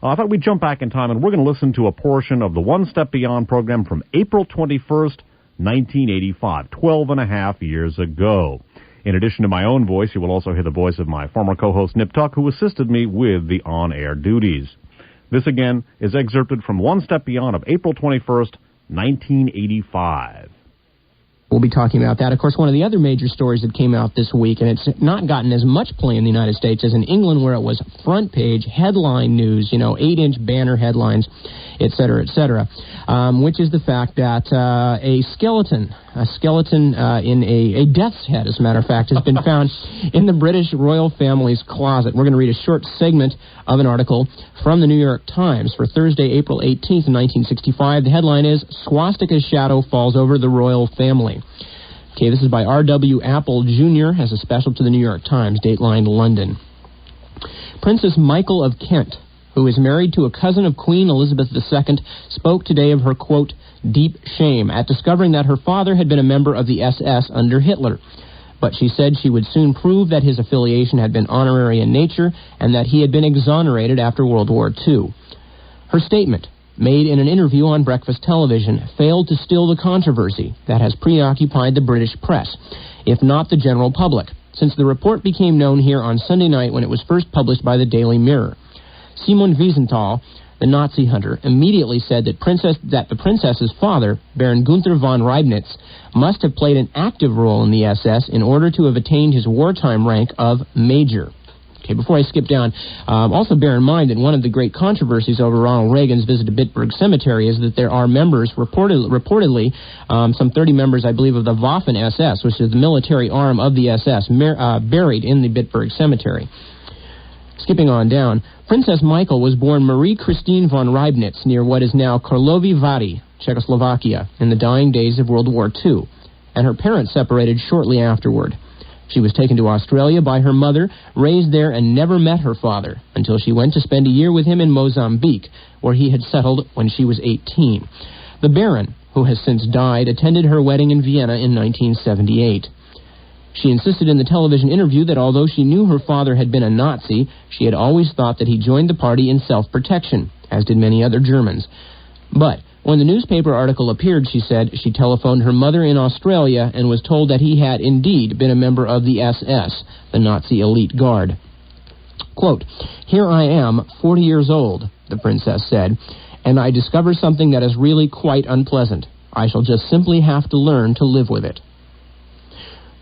I thought we'd jump back in time, and we're going to listen to a portion of the One Step Beyond program from April 21st, 1985, 12 and a half years ago. In addition to my own voice, you will also hear the voice of my former co-host, Nip Tuck, who assisted me with the on-air duties. This, again, is excerpted from One Step Beyond of April 21st, 1985. We'll be talking about that. Of course, one of the other major stories that came out this week, and it's not gotten as much play in the United States as in England, where it was front page headline news, 8-inch banner headlines, et cetera, which is the fact that a skeleton in a death's head, as a matter of fact, has been found in the British royal family's closet. We're going to read a short segment of an article from the New York Times for Thursday, April 18th, 1965. The headline is, Swastika's Shadow Falls Over the Royal Family. Okay, this is by R.W. Apple, Jr., as a special to the New York Times, Dateline London. Princess Michael of Kent, who is married to a cousin of Queen Elizabeth II, spoke today of her, quote, deep shame at discovering that her father had been a member of the SS under Hitler. But she said she would soon prove that his affiliation had been honorary in nature and that he had been exonerated after World War II. Her statement, made in an interview on breakfast television, failed to still the controversy that has preoccupied the British press, if not the general public, since the report became known here on Sunday night when it was first published by the Daily Mirror. Simon Wiesenthal, the Nazi hunter, immediately said that the princess's father, Baron Gunther von Reibnitz, must have played an active role in the SS in order to have attained his wartime rank of major. Okay, before I skip down, also bear in mind that one of the great controversies over Ronald Reagan's visit to Bitburg Cemetery is that there are members, reportedly some 30 members, I believe, of the Waffen-SS, which is the military arm of the SS, buried in the Bitburg Cemetery. Skipping on down, Princess Michael was born Marie Christine von Reibnitz near what is now Karlovy Vary, Czechoslovakia, in the dying days of World War II, and her parents separated shortly afterward. She was taken to Australia by her mother, raised there, and never met her father until she went to spend a year with him in Mozambique, where he had settled when she was 18. The Baron, who has since died, attended her wedding in Vienna in 1978. She insisted in the television interview that although she knew her father had been a Nazi, she had always thought that he joined the party in self-protection, as did many other Germans. But when the newspaper article appeared, she said, she telephoned her mother in Australia and was told that he had indeed been a member of the SS, the Nazi elite guard. Quote, "Here I am, 40 years old," the princess said, "and I discover something that is really quite unpleasant. I shall just simply have to learn to live with it."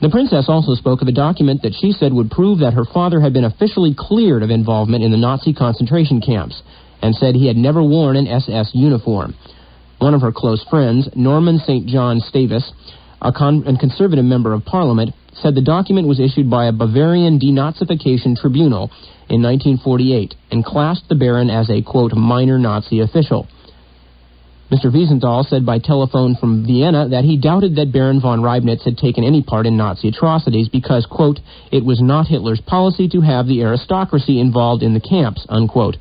The princess also spoke of a document that she said would prove that her father had been officially cleared of involvement in the Nazi concentration camps, and said he had never worn an SS uniform. One of her close friends, Norman St. John Stavis, a conservative member of Parliament, said the document was issued by a Bavarian denazification tribunal in 1948 and classed the Baron as a, quote, minor Nazi official. Mr. Wiesenthal said by telephone from Vienna that he doubted that Baron von Reibnitz had taken any part in Nazi atrocities because, quote, it was not Hitler's policy to have the aristocracy involved in the camps, unquote.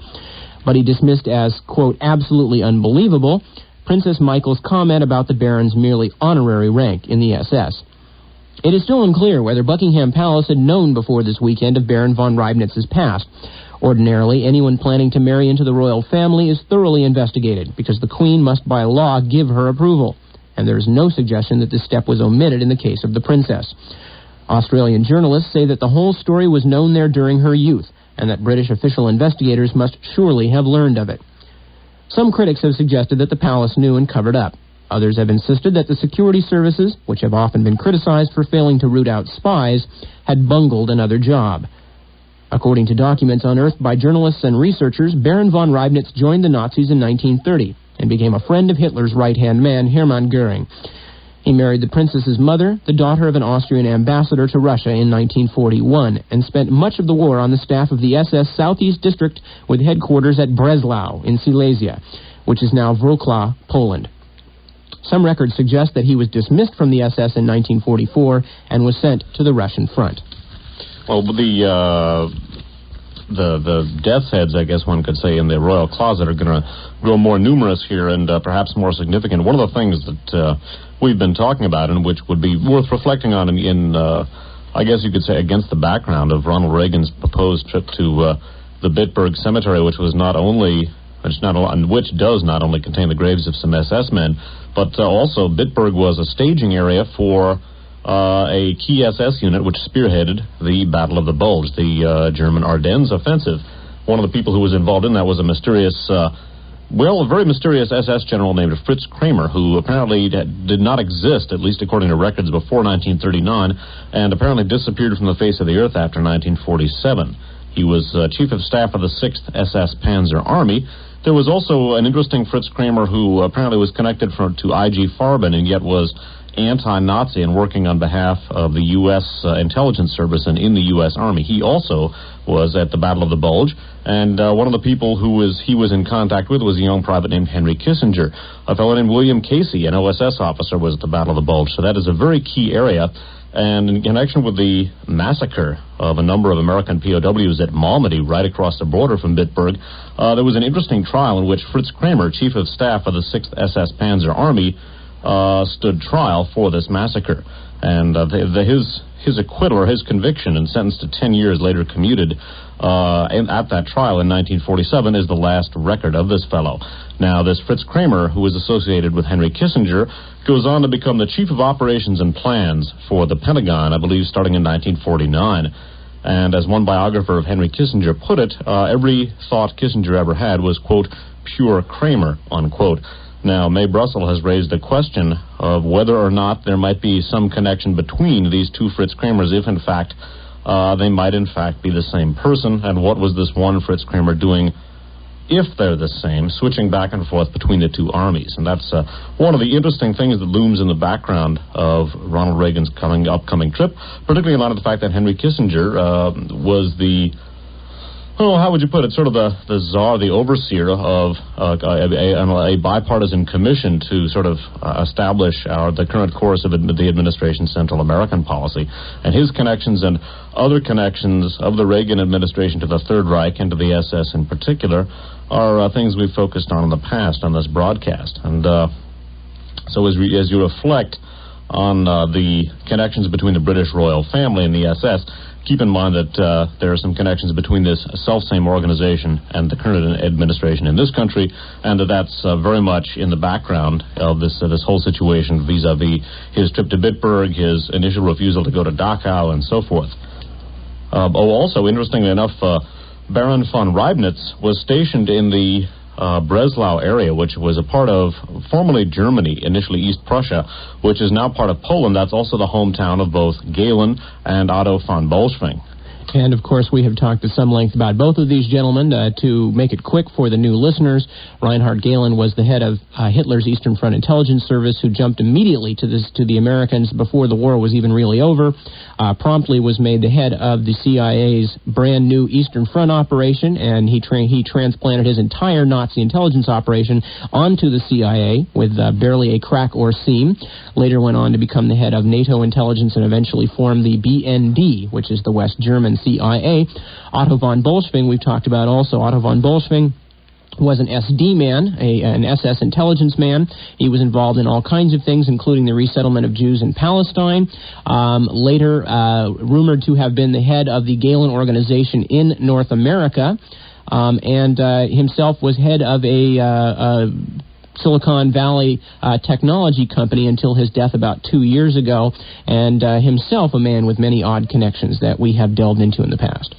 But he dismissed as, quote, absolutely unbelievable Princess Michael's comment about the Baron's merely honorary rank in the SS. It is still unclear whether Buckingham Palace had known before this weekend of Baron von Reibnitz's past. Ordinarily, anyone planning to marry into the royal family is thoroughly investigated, because the Queen must by law give her approval, and there is no suggestion that this step was omitted in the case of the princess. Australian journalists say that the whole story was known there during her youth, and that British official investigators must surely have learned of it. Some critics have suggested that the palace knew and covered up. Others have insisted that the security services, which have often been criticized for failing to root out spies, had bungled another job. According to documents unearthed by journalists and researchers, Baron von Reibnitz joined the Nazis in 1930 and became a friend of Hitler's right-hand man, Hermann Goering. He married the princess's mother, the daughter of an Austrian ambassador to Russia, in 1941, and spent much of the war on the staff of the SS Southeast District with headquarters at Breslau in Silesia, which is now Wrocław, Poland. Some records suggest that he was dismissed from the SS in 1944 and was sent to the Russian front. Well, the death's heads, I guess one could say, in the royal closet are going to grow more numerous here and perhaps more significant. One of the things that we've been talking about, and which would be worth reflecting on in I guess you could say, against the background of Ronald Reagan's proposed trip to the Bitburg Cemetery, which does not only contain the graves of some SS men, but also Bitburg was a staging area for a key SS unit which spearheaded the Battle of the Bulge, the German Ardennes offensive. One of the people who was involved in that was a very mysterious SS general named Fritz Kramer, who apparently did not exist, at least according to records, before 1939, and apparently disappeared from the face of the earth after 1947. He was chief of staff of the 6th SS Panzer Army. There was also an interesting Fritz Kramer who apparently was connected to I.G. Farben and yet was anti-Nazi and working on behalf of the U.S. intelligence service and in the U.S. Army. He also was at the Battle of the Bulge, and one of the people he was in contact with was a young private named Henry Kissinger. A fellow named William Casey, an OSS officer, was at the Battle of the Bulge. So that is a very key area. And in connection with the massacre of a number of American POWs at Malmedy, right across the border from Bitburg, there was an interesting trial in which Fritz Kramer, chief of staff of the 6th SS Panzer Army, stood trial for this massacre. And his acquittal, or his conviction, and sentenced to 10 years later commuted at that trial in 1947, is the last record of this fellow. Now, this Fritz Kramer, who was associated with Henry Kissinger, goes on to become the chief of operations and plans for the Pentagon, I believe, starting in 1949. And as one biographer of Henry Kissinger put it, every thought Kissinger ever had was, quote, pure Kramer, unquote. Now, Mae Brussel has raised the question of whether or not there might be some connection between these two Fritz Kramers, if in fact they might in fact be the same person, and what was this one Fritz Kramer doing if they're the same, switching back and forth between the two armies. And that's one of the interesting things that looms in the background of Ronald Reagan's upcoming trip, particularly in light of the fact that Henry Kissinger was the, how would you put it, sort of the czar, the overseer of a bipartisan commission to sort of establish the current course of the administration's Central American policy. And his connections and other connections of the Reagan administration to the Third Reich and to the SS in particular are things we've focused on in the past on this broadcast. And so as you reflect on the connections between the British royal family and the SS, keep in mind that there are some connections between this self-same organization and the current administration in this country, and that's very much in the background of this whole situation vis-a-vis his trip to Bitburg, his initial refusal to go to Dachau, and so forth. Also, interestingly enough, Baron von Reibnitz was stationed in the Breslau area, which was a part of formerly Germany, initially East Prussia, which is now part of Poland. That's also the hometown of both Galen and Otto von Bolschwing. And, of course, we have talked at some length about both of these gentlemen. To make it quick for the new listeners, Reinhard Galen was the head of Hitler's Eastern Front Intelligence Service, who jumped immediately to the Americans before the war was even really over. Promptly was made the head of the CIA's brand new Eastern Front operation, and he transplanted his entire Nazi intelligence operation onto the CIA with barely a crack or seam. Later went on to become the head of NATO intelligence and eventually formed the BND, which is the West German CIA. Otto von Bolschwing, we've talked about also. Otto von Bolschwing was an SD man, an SS intelligence man. He was involved in all kinds of things, including the resettlement of Jews in Palestine. Later, rumored to have been the head of the Galen organization in North America, and himself was head of a Silicon Valley technology company until his death about 2 years ago, and himself a man with many odd connections that we have delved into in the past.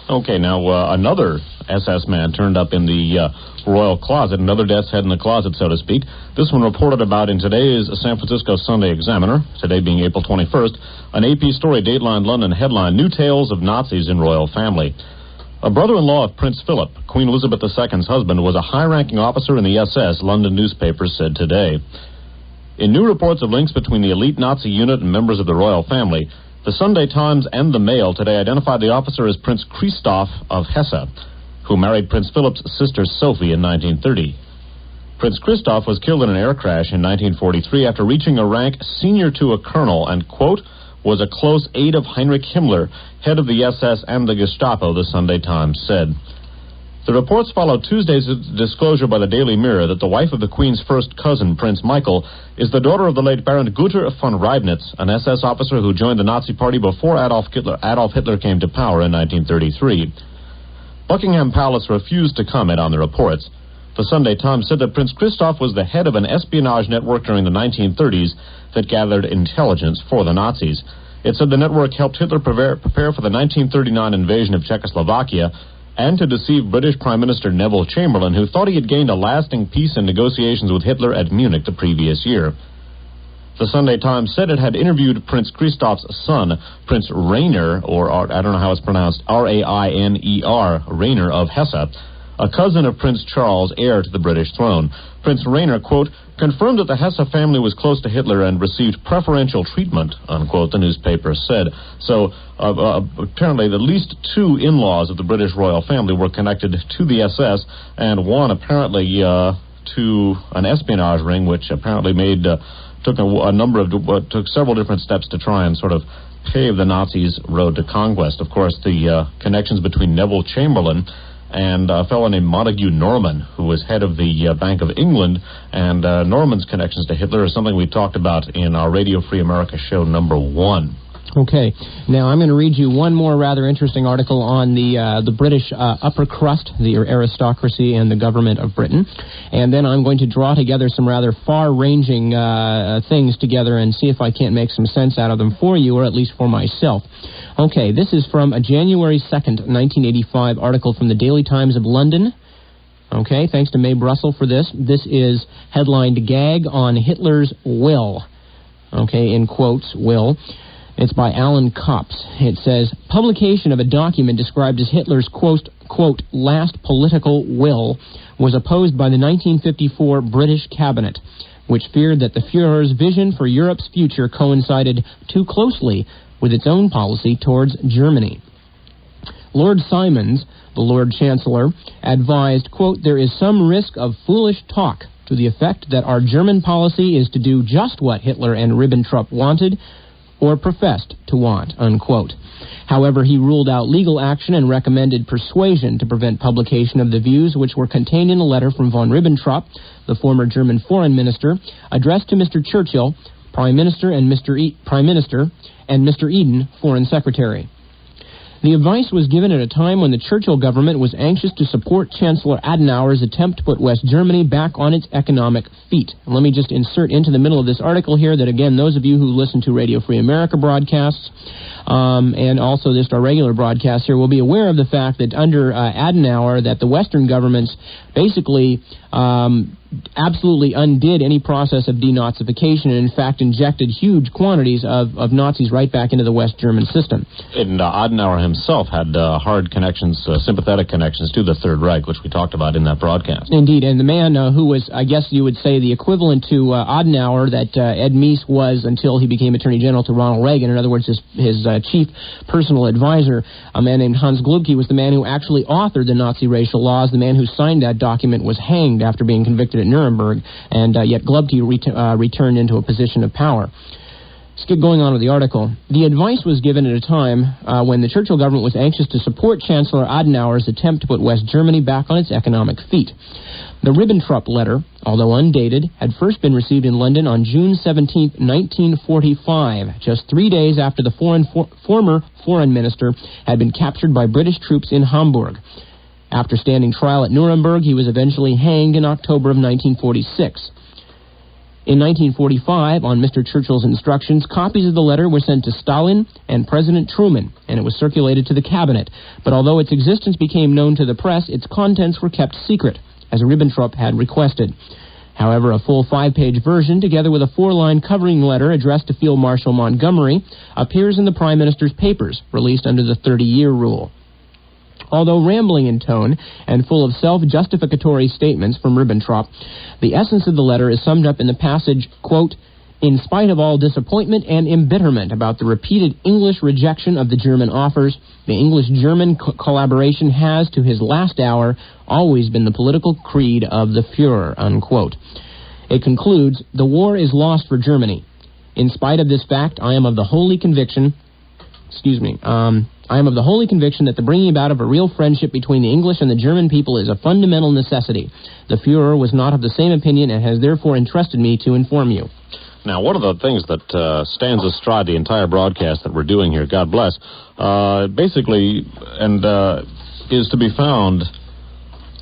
Okay, now another SS man turned up in the royal closet, another death's head in the closet, so to speak. This one reported about in today's San Francisco Sunday Examiner, today being April 21st, an AP story, Dateline London headline, New Tales of Nazis in Royal Family. A brother-in-law of Prince Philip, Queen Elizabeth II's husband, was a high-ranking officer in the SS, London newspapers said today. In new reports of links between the elite Nazi unit and members of the royal family, the Sunday Times and the Mail today identified the officer as Prince Christoph of Hesse, who married Prince Philip's sister Sophie in 1930. Prince Christoph was killed in an air crash in 1943 after reaching a rank senior to a colonel and, quote, was a close aide of Heinrich Himmler, head of the SS and the Gestapo, the Sunday Times said. The reports followed Tuesday's disclosure by the Daily Mirror that the wife of the Queen's first cousin, Prince Michael, is the daughter of the late Baron Guter von Reibnitz, an SS officer who joined the Nazi Party before Adolf Hitler came to power in 1933. Buckingham Palace refused to comment on the reports. The Sunday Times said that Prince Christoph was the head of an espionage network during the 1930s that gathered intelligence for the Nazis. It said the network helped Hitler prepare for the 1939 invasion of Czechoslovakia and to deceive British Prime Minister Neville Chamberlain, who thought he had gained a lasting peace in negotiations with Hitler at Munich the previous year. The Sunday Times said it had interviewed Prince Christoph's son, Prince Rainer, or I don't know how it's pronounced, R-A-I-N-E-R, Rainer of Hesse, a cousin of Prince Charles, heir to the British throne. Prince Rainer, quote, confirmed that the Hesse family was close to Hitler and received preferential treatment, unquote, the newspaper said. So, apparently, at least two in-laws of the British royal family were connected to the SS, and one apparently to an espionage ring, which apparently took several different steps to try and sort of pave the Nazis' road to conquest. Of course, the connections between Neville Chamberlain and a fellow named Montague Norman, who was head of the Bank of England, and Norman's connections to Hitler is something we talked about in our Radio Free America show number 1. Okay. Now, I'm going to read you one more rather interesting article on the British upper crust, the aristocracy and the government of Britain. And then I'm going to draw together some rather far-ranging things together and see if I can't make some sense out of them for you, or at least for myself. Okay, this is from a January 2nd, 1985 article from the Daily Times of London. Okay, thanks to Mae Brussel for this. This is headlined, Gag on Hitler's Will. Okay, in quotes, will. It's by Alan Copps. It says, publication of a document described as Hitler's, quote, last political will was opposed by the 1954 British cabinet, which feared that the Führer's vision for Europe's future coincided too closely with its own policy towards Germany. Lord Simons, the Lord Chancellor, advised, quote, there is some risk of foolish talk to the effect that our German policy is to do just what Hitler and Ribbentrop wanted, or professed to want, unquote. However, he ruled out legal action and recommended persuasion to prevent publication of the views which were contained in a letter from von Ribbentrop, the former German foreign minister, addressed to Mr. Churchill, Prime Minister, and Mr. Eden, Foreign Secretary. The advice was given at a time when the Churchill government was anxious to support Chancellor Adenauer's attempt to put West Germany back on its economic feet. And let me just insert into the middle of this article here that, again, those of you who listen to Radio Free America broadcasts and also just our regular broadcasts here will be aware of the fact that under Adenauer that the Western governments basically absolutely undid any process of denazification and, in fact, injected huge quantities of Nazis right back into the West German system. And Adenauer himself had hard connections, sympathetic connections to the Third Reich, which we talked about in that broadcast. Indeed, and the man who was, I guess you would say, the equivalent to Adenauer that Ed Meese was until he became Attorney General to Ronald Reagan, in other words, his chief personal advisor, a man named Hans Glubke, was the man who actually authored the Nazi racial laws. The man who signed that document was hanged after being convicted at Nuremberg, and yet Glubke returned into a position of power. Let's get going on with the article. The advice was given at a time when the Churchill government was anxious to support Chancellor Adenauer's attempt to put West Germany back on its economic feet. The Ribbentrop letter, although undated, had first been received in London on June 17, 1945, just 3 days after the former foreign minister had been captured by British troops in Hamburg. After standing trial at Nuremberg, he was eventually hanged in October of 1946. In 1945, on Mr. Churchill's instructions, copies of the letter were sent to Stalin and President Truman, and it was circulated to the cabinet. But although its existence became known to the press, its contents were kept secret, as Ribbentrop had requested. However, a full 5-page version, together with a 4-line covering letter addressed to Field Marshal Montgomery, appears in the Prime Minister's papers, released under the 30-year rule. Although rambling in tone and full of self-justificatory statements from Ribbentrop, the essence of the letter is summed up in the passage, quote, in spite of all disappointment and embitterment about the repeated English rejection of the German offers, the English-German collaboration has, to his last hour, always been the political creed of the Führer, unquote. It concludes, the war is lost for Germany. In spite of this fact, I am of the holy conviction that the bringing about of a real friendship between the English and the German people is a fundamental necessity. The Führer was not of the same opinion and has therefore entrusted me to inform you. Now, one of the things that stands astride the entire broadcast that we're doing here, God bless, basically, and is to be found,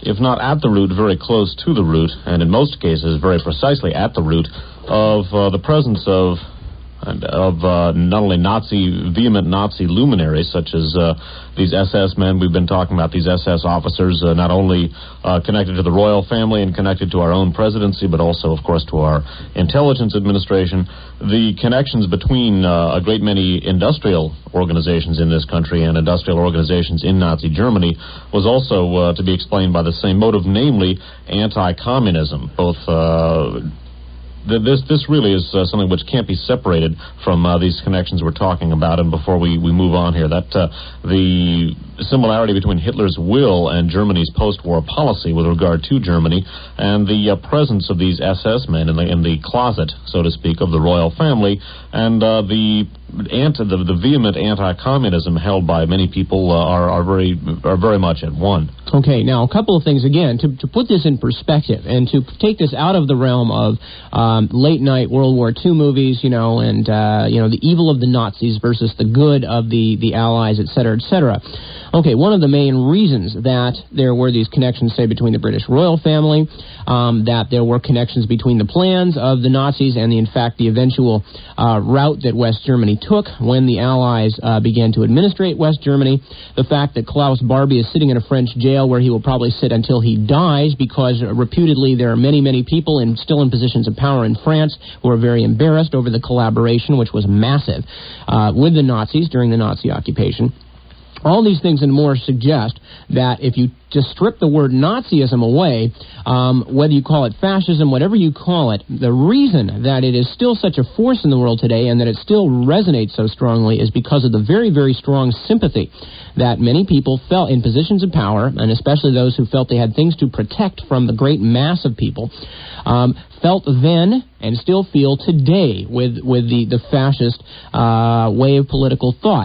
if not at the root, very close to the root, and in most cases very precisely at the root of the presence of not only vehement Nazi luminaries such as these SS men we've been talking about, these SS officers, not only connected to the royal family and connected to our own presidency, but also, of course, to our intelligence administration. The connections between a great many industrial organizations in this country and industrial organizations in Nazi Germany was also to be explained by the same motive, namely anti-communism. This really is something which can't be separated from these connections we're talking about. And before we move on here, that the similarity between Hitler's will and Germany's post-war policy with regard to Germany and the presence of these SS men in the closet, so to speak, of the royal family, and the vehement anti-communism held by many people are very much at one. Okay, now a couple of things again to put this in perspective and to take this out of the realm of late night World War II movies, and the evil of the Nazis versus the good of the Allies, et cetera, et cetera. Okay, one of the main reasons that there were these connections, say, between the British royal family, that there were connections between the plans of the Nazis and, in fact, the eventual route that West Germany took when the Allies began to administrate West Germany, the fact that Klaus Barbie is sitting in a French jail where he will probably sit until he dies because, reputedly, there are many, many people still in positions of power in France who are very embarrassed over the collaboration, which was massive, with the Nazis during the Nazi occupation. All these things and more suggest that if you just strip the word Nazism away, whether you call it fascism, whatever you call it, the reason that it is still such a force in the world today and that it still resonates so strongly is because of the very, very strong sympathy that many people felt in positions of power, and especially those who felt they had things to protect from the great mass of people, felt then and still feel today with the fascist way of political thought.